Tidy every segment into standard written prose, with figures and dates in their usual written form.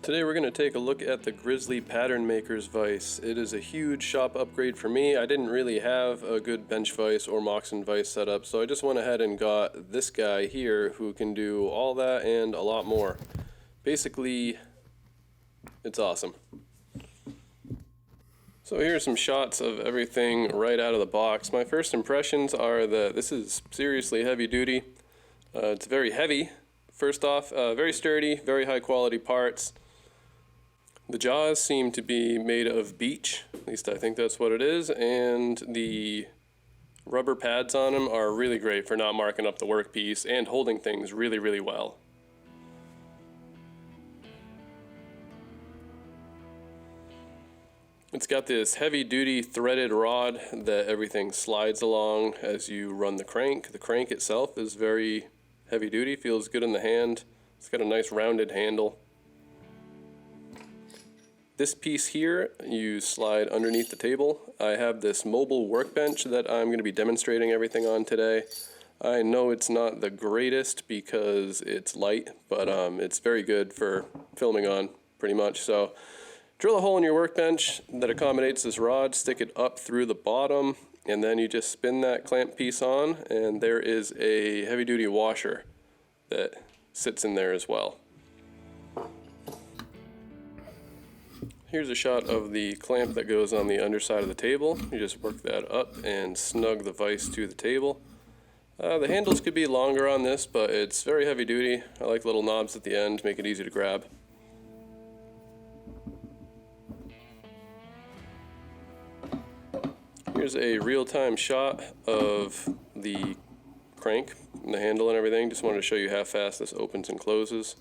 Today we're going to take a look at the Grizzly Patternmaker's vise. It is a huge shop upgrade for me. I didn't really have a good bench vise or Moxon vise set up, so I just went ahead and got this guy here who can do all that and a lot more. Basically, it's awesome. So here are some shots of everything right out of the box. My first impressions are that this is seriously heavy duty. It's very heavy. First off, very sturdy, very high quality parts. The jaws seem to be made of beech, at least I think that's what it is, and the rubber pads on them are really great for not marking up the workpiece and holding things really, really well. It's got this heavy-duty threaded rod that everything slides along as you run the crank. The crank itself is very heavy-duty, feels good in the hand. It's got a nice rounded handle. This piece here, you slide underneath the table. I have this mobile workbench that I'm going to be demonstrating everything on today. I know it's not the greatest because it's light, but it's very good for filming on, pretty much. So, drill a hole in your workbench that accommodates this rod, stick it up through the bottom, and then you just spin that clamp piece on, and there is a heavy-duty washer that sits in there as well. Here's a shot of the clamp that goes on the underside of the table. You just work that up and snug the vise to the table. The handles could be longer on this, but it's very heavy duty. I like little knobs at the end, make it easy to grab. Here's a real-time shot of the crank and the handle and everything. Just wanted to show you how fast this opens and closes.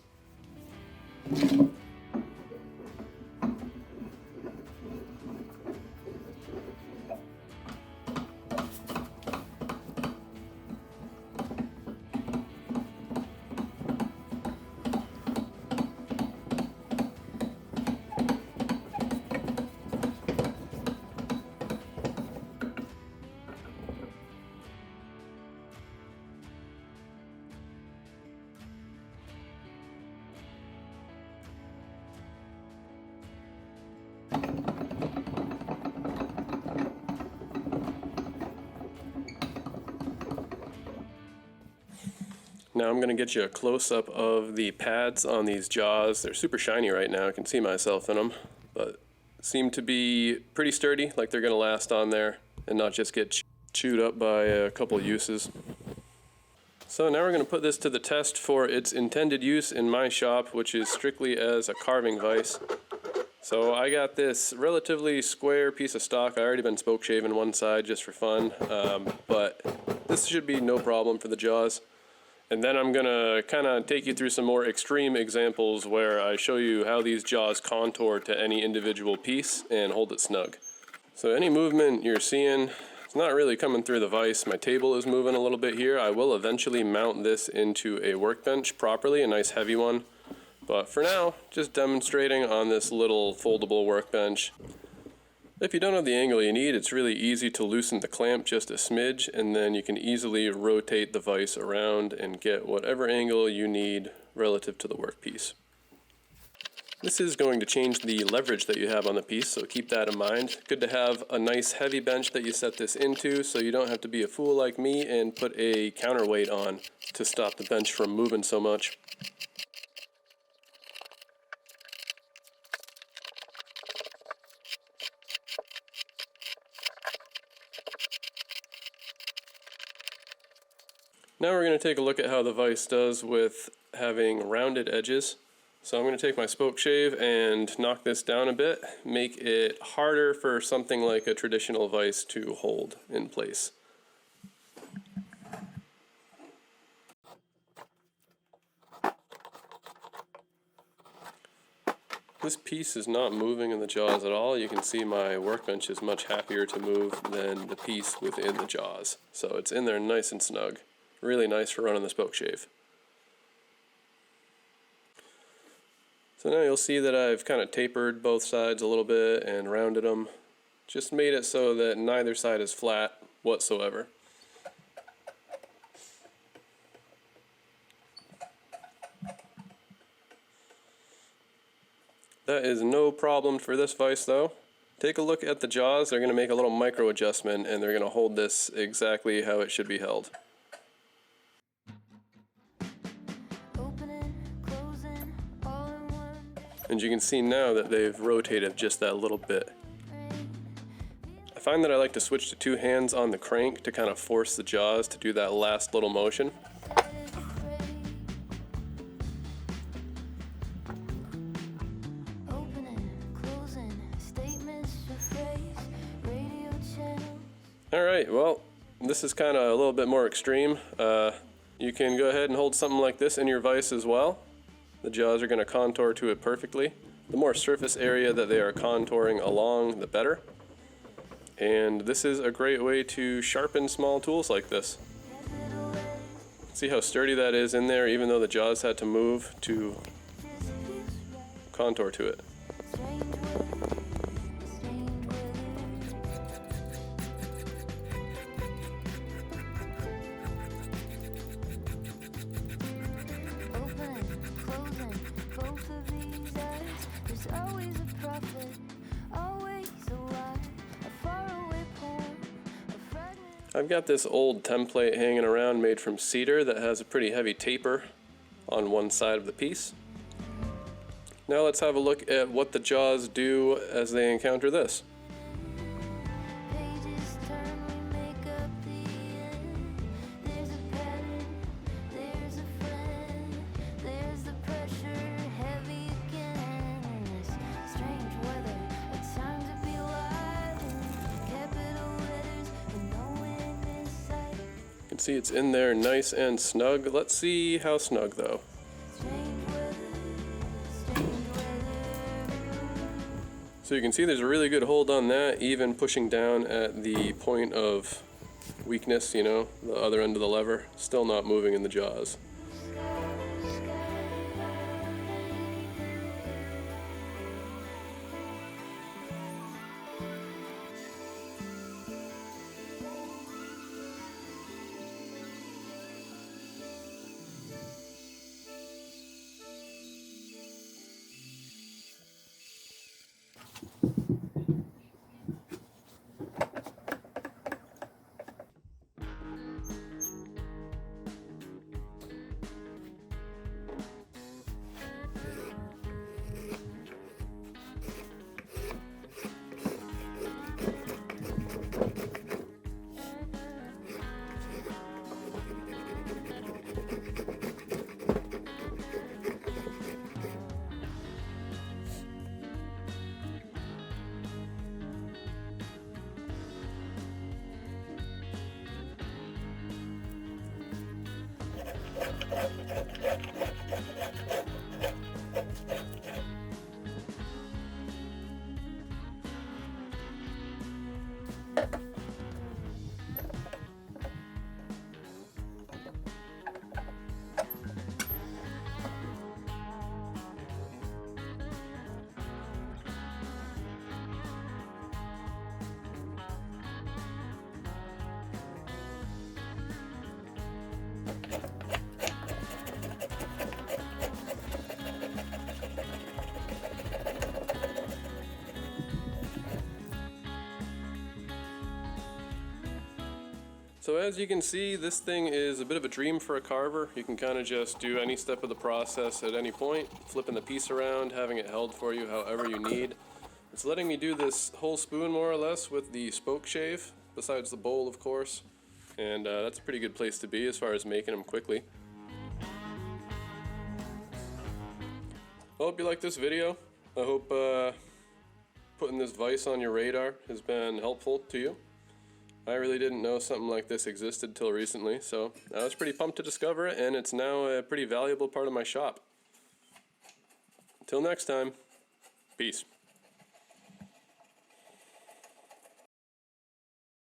Now I'm going to get you a close-up of the pads on these jaws. They're super shiny right now, I can see myself in them, but seem to be pretty sturdy, like they're going to last on there and not just get chewed up by a couple uses. So now we're going to put this to the test for its intended use in my shop, which is strictly as a carving vise. So I got this relatively square piece of stock. I already been spoke shaving one side just for fun, but this should be no problem for the jaws. And then I'm gonna kind of take you through some more extreme examples where I show you how these jaws contour to any individual piece and hold it snug. So any movement you're seeing, it's not really coming through the vise. My table is moving a little bit here. I will eventually mount this into a workbench properly, a nice heavy one. But for now, just demonstrating on this little foldable workbench. If you don't have the angle you need, it's really easy to loosen the clamp just a smidge, and then you can easily rotate the vise around and get whatever angle you need relative to the workpiece. This is going to change the leverage that you have on the piece, so keep that in mind. Good to have a nice heavy bench that you set this into so you don't have to be a fool like me and put a counterweight on to stop the bench from moving so much. Now we're going to take a look at how the vise does with having rounded edges. So I'm going to take my spoke shave and knock this down a bit, make it harder for something like a traditional vise to hold in place. This piece is not moving in the jaws at all. You can see my workbench is much happier to move than the piece within the jaws. So it's in there nice and snug. Really nice for running the spoke shave. So now you'll see that I've kind of tapered both sides a little bit and rounded them. Just made it so that neither side is flat whatsoever. That is no problem for this vise though. Take a look at the jaws. They're going to make a little micro adjustment and they're going to hold this exactly how it should be held. And you can see now that they've rotated just that little bit. I find that I like to switch to two hands on the crank to kind of force the jaws to do that last little motion. Alright, well, this is kind of a little bit more extreme. You can go ahead and hold something like this in your vise as well. The jaws are going to contour to it perfectly. The more surface area that they are contouring along, the better. And this is a great way to sharpen small tools like this. See how sturdy that is in there, even though the jaws had to move to contour to it. I've got this old template hanging around made from cedar that has a pretty heavy taper on one side of the piece. Now let's have a look at what the jaws do as they encounter this. See, it's in there nice and snug. Let's see how snug though. So you can see there's a really good hold on that, even pushing down at the point of weakness, you know, the other end of the lever, still not moving in the jaws. So as you can see, this thing is a bit of a dream for a carver. You can kind of just do any step of the process at any point, flipping the piece around, having it held for you however you need. It's letting me do this whole spoon more or less with the spokeshave, besides the bowl of course, and that's a pretty good place to be as far as making them quickly. I hope you like this video. I hope putting this vise on your radar has been helpful to you. I really didn't know something like this existed till recently, so I was pretty pumped to discover it, and it's now a pretty valuable part of my shop. Until next time, peace.